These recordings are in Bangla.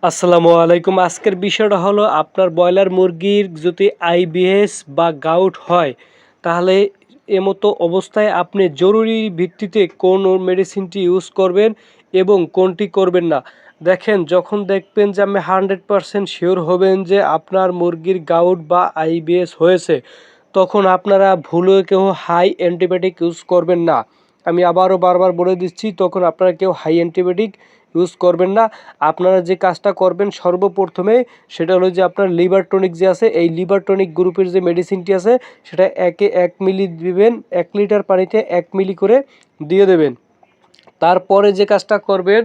আসসালামু আলাইকুম। আজকের বিষয়টা হলো আপনার ব্রয়লার মুরগির যদি আইবিএস বা গাউট হয় তাহলে এমতো অবস্থায় আপনি জরুরি ভিত্তিতে কোন মেডিসিনটি ইউজ করবেন এবং কোনটি করবেন না। দেখেন যখন দেখবেন যে আপনি 100% শিওর হবেন যে আপনার মুরগির গাউট বা আইবিএস হয়েছে তখন আপনারা ভুলেও কেউ হাই অ্যান্টিবায়োটিক ইউজ করবেন না। আমি আবারও বারবার বলে দিচ্ছি, তখন আপনারা কেউ হাই অ্যান্টিবায়োটিক ইউজ করবেন না। আপনারা যে কাজটা করবেন সর্বপ্রথমে সেটা হলো যে আপনার লিভার টনিক যে আছে, এই লিভার টনিক গ্রুপের যে মেডিসিনটি আছে সেটা 1 মিলি দিবেন, 1 লিটার পানিতে 1 মিলি করে দিয়ে দেবেন। তারপরে যে কাজটা করবেন,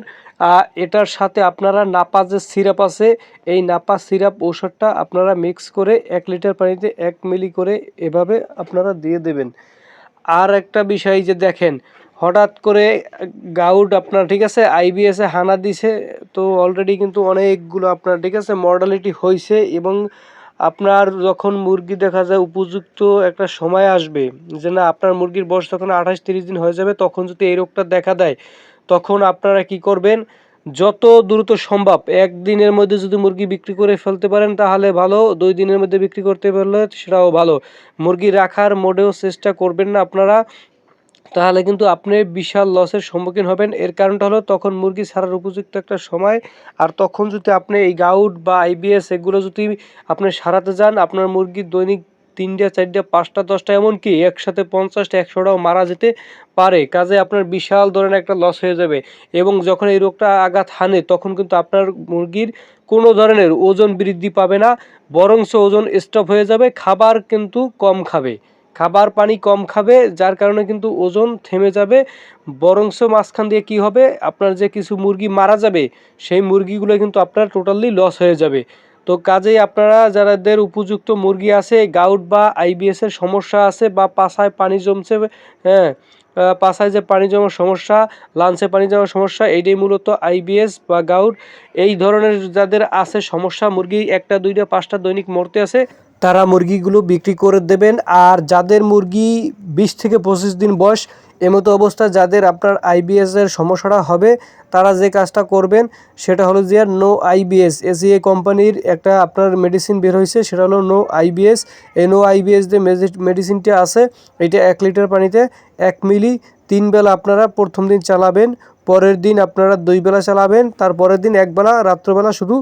এটার সাথে আপনারা নাপা যে সিরাপ আছে, এই নাপা সিরাপ ঔষধটা আপনারা মিক্স করে 1 লিটার পানিতে 1 মিলি করে এভাবে আপনারা দিয়ে দেবেন। আর একটা বিষয় যে দেখেন হঠাৎ করে গাউট আপনার ঠিক আছে আইবিএসে হানা দিছে, তো অলরেডি কিন্তু অনেকগুলো আপনার ঠিক আছে মর্টালিটি হয়েছে এবং আপনার যখন মুরগি দেখা যায় উপযুক্ত একটা সময় আসবে যে না আপনার মুরগির বয়স যখন 28-30 দিন হয়ে যাবে, তখন যদি এই রোগটা দেখা দেয় তখন আপনারা কি করবেন, যত দ্রুত সম্ভব একদিনের মধ্যে যদি মুরগি বিক্রি করে ফেলতে পারেন তাহলে ভালো, 2 দিনের মধ্যে বিক্রি করতে পারলে সেটাও ভালো। মুরগি রাখার মোটেও চেষ্টা করবেন না আপনারা, তাহলে কিন্তু আপনি বিশাল লসের সম্মুখীন হবেন। এর কারণটা হলো তখন মুরগি ছাড়ার উপযুক্ত একটা সময়, আর তখন যদি আপনি এই গাউট বা আইবিএস এগুলো যদি আপনি সারাতে যান, আপনার মুরগি দৈনিক 3টা 4টা 5টা 10টা এমনকি একসাথে 50টা 100টাও মারা যেতে পারে। কাজে আপনার বিশাল ধরনের একটা লস হয়ে যাবে এবং যখন এই রোগটা আঘাত হানে তখন কিন্তু আপনার মুরগির কোনো ধরনের ওজন বৃদ্ধি পাবে না, বরঞ্চ ওজন স্টপ হয়ে যাবে। খাবার কিন্তু কম খাবে, খাবার পানি কম খাবে, যার কারণে কিন্তু ওজন থেমে যাবে। বরঞ্চ মাঝখান দিয়ে কি হবে, আপনার যে কিছু মুরগি মারা যাবে সেই মুরগিগুলো কিন্তু আপনার টোটালি লস হয়ে যাবে। তো কাজেই আপনারা যাদের উপযুক্ত মুরগি আছে, গাউট বা আইবিএস এর সমস্যা আছে বা পাছায় পানি জমছে, হ্যাঁ, পাছায় যে পানি জমার সমস্যা, লাঞ্চে পানি জমার সমস্যা, এইটাই মূলত আইবিএস বা গাউট। এই ধরনের যাদের আছে সমস্যা, মুরগি 1টা 2টা 5টা দৈনিক মরতে আছে, তারা মুরগিগুলো বিক্রি করে দেবেন। আর যাদের মুরগি 20 থেকে 25 দিন বয়স, এমতো অবস্থা যাদের আপনার আইবিএস এর সমস্যাটা হবে, তারা যে কাজটা করবেন সেটা হলো যে নো আইবিএস, এসিএ কোম্পানির একটা আপনার মেডিসিন বের হয়েছে, সেটা হলো নো আইবিএস। এই নো আইবিএস যে মেডিসিনটা আছে এটা 1 লিটার পানিতে 1 মিলি 3 বেলা আপনারা প্রথম দিন চালাবেন, পরের দিন আপনারা 2 বেলা চালাবেন, তারপরের দিন 1 বেলা রাত্রবেলা শুধু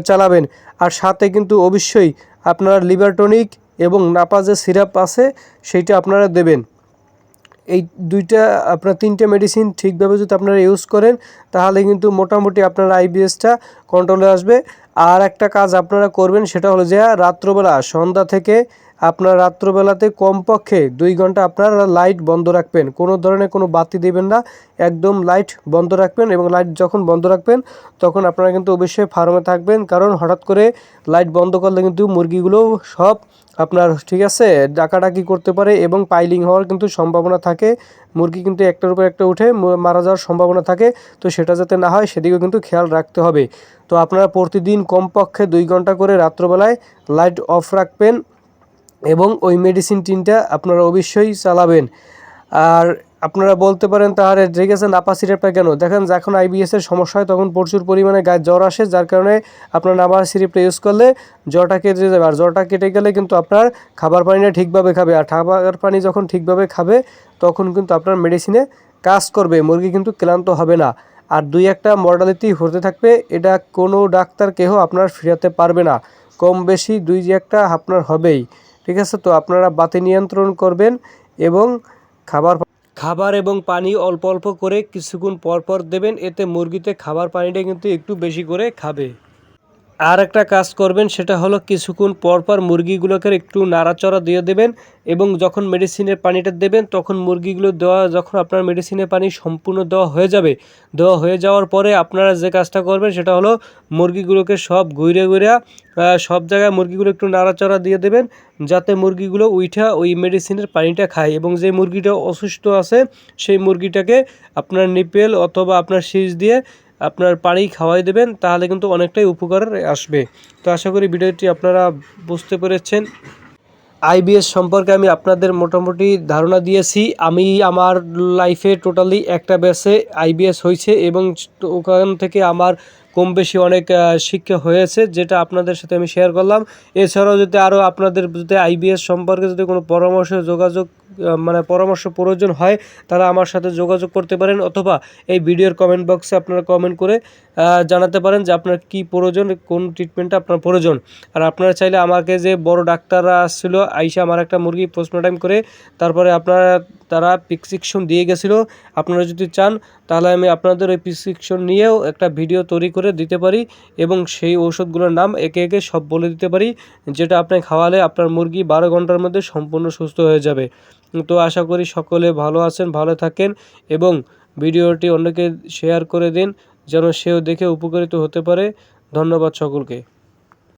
চালাবেন। আর সাথে কিন্তু অবশ্যই আপনারা লিভার টনিক এবং নাপা যে সিরাপ আছে সেইটা আপনারা দেবেন। এই দুইটা আপনার 3টে মেডিসিন ঠিকভাবে যদি আপনারা ইউজ করেন তাহলে কিন্তু মোটামুটি আপনার আইবিএসটা কন্ট্রোলে আসবে। আর একটা কাজ আপনারা করবেন সেটা হলো যে রাত্রবেলা সন্ধ্যা থেকে আপনার রাত্রবেলাতে কমপক্ষে 2 ঘন্টা আপনারা লাইট বন্ধ রাখবেন, কোনো ধরনের কোনো বাতি দেবেন না, একদম লাইট বন্ধ রাখবেন। এবং লাইট যখন বন্ধ রাখবেন তখন আপনারা কিন্তু অবশ্যই ফার্মে থাকবেন, কারণ হঠাৎ করে লাইট বন্ধ করলে কিন্তু মুরগিগুলো সব আপনার ঠিক আছে ডাকাডাকি করতে পারে এবং পাইলিং হওয়ার কিন্তু সম্ভাবনা থাকে। মুরগি কিন্তু একটার উপর একটা উঠে মারা যাওয়ার সম্ভাবনা থাকে, তো সেটা যাতে না হয় সেদিকেও কিন্তু খেয়াল রাখতে হবে। তো আপনারা প্রতিদিন কমপক্ষে 2 ঘন্টা করে রাত্রবেলায় লাইট অফ রাখবেন এবং ওই মেডিসিন টিনটা আপনারা অবশ্যই চালাবেন। আর আপনারা বলতে পারেন তাহলে ঠিক আছে নাপা সিরাপটা কেন, দেখেন যখন আইবিএস এর সমস্যা হয় তখন প্রচুর পরিমাণে গায়ে জ্বর আসে, যার কারণে আপনার নাপা সিরাপটা ইউজ করলে জ্বরটা কেটে যাবে। আর জ্বরটা কেটে গেলে কিন্তু আপনার খাবার পানিটা ঠিকভাবে খাবে, আর খাবার পানি যখন ঠিকভাবে খাবে তখন কিন্তু আপনার মেডিসিনে কাজ করবে, মুরগি কিন্তু ক্লান্ত হবে না। আর 2-1টা মর্টালিটি হতে থাকবে, এটা কোনো ডাক্তার কেহ আপনার ফিরাতে পারবে না, কম বেশি 2-1টা আপনার হবেই। ঠিক আছে, তো আপনারা বাতি নিয়ন্ত্রণ করবেন এবং খাবার এবং পানি অল্প অল্প করে কিছুক্ষণ পর পর দেবেন, এতে মুরগিতে খাবার পানিটা কিন্তু একটু বেশি করে খাবে। আর একটা কাজ করবেন সেটা হলো কিছুক্ষণ পর পর মুরগিগুলোকে একটু নাড়াচড়া দিয়ে দেবেন এবং যখন মেডিসিনের পানিটা দেবেন তখন মুরগিগুলো যখন আপনার মেডিসিনের পানি সম্পূর্ণ দেওয়া হয়ে যাবে, দেওয়া হয়ে যাওয়ার পরে আপনারা যে কাজটা করবেন সেটা হলো মুরগিগুলোকে সব ঘুরে ঘুরে সব জায়গায় মুরগিগুলো একটু নাড়াচড়া দিয়ে দেবেন, যাতে মুরগিগুলো উইঠা ওই মেডিসিনের পানিটা খায়। এবং যে মুরগিটা অসুস্থ আছে সেই মুরগিটাকে আপনার নিপেল অথবা আপনার সিজ দিয়ে আপনার পানি খাওয়াই দেবেন, তাহলে কিন্তু অনেকটাই উপকার আসবে। তো আশা করি ভিডিওটি আপনারা বুঝতে পেরেছেন। আইবিএস সম্পর্কে আমি আপনাদের মোটামুটি ধারণা দিয়েছি। আমি আমার লাইফে টোটালি একটা ব্যাচে আইবিএস হয়েছে এবং ওখান থেকে আমার কম বেশি অনেক শিক্ষা হয়েছে, যেটা আপনাদের সাথে আমি শেয়ার করলাম। এছাড়াও যদি আরও আপনাদের যদি আইবিএস সম্পর্কে যদি কোনো পরামর্শ প্রয়োজন হয়, তাহলে আমার সাথে যোগাযোগ করতে পারেন, অথবা এই ভিডিওর কমেন্ট বক্সে আপনারা কমেন্ট করে জানাতে পারেন যে আপনার কী প্রয়োজন, কোন ট্রিটমেন্টটা আপনার প্রয়োজন। আর আপনারা চাইলে আমাকে যে বড় ডাক্তাররা আসছিল আইসা আমার একটা মুরগি পোস্টমর্টেম করে তারপরে তারা প্রেসক্রিপশন দিয়ে গেছিলো, আপনারা যদি চান তাহলে আমি আপনাদের ওই প্রেসক্রিপশন নিয়েও একটা ভিডিও তৈরি করে দিতে পারি এবং সেই ঔষধগুলোর নাম একে একে সব বলে দিতে পারি, যেটা আপনি খাওয়ালে আপনার মুরগি 12 ঘন্টার মধ্যে সম্পূর্ণ সুস্থ হয়ে যাবে। তো আশা করি সকলে ভালো আছেন, ভালো থাকেন এবং ভিডিওটি অন্যকে শেয়ার করে দিন যেন সেও দেখে উপকৃত হতে পারে। ধন্যবাদ সকলকে।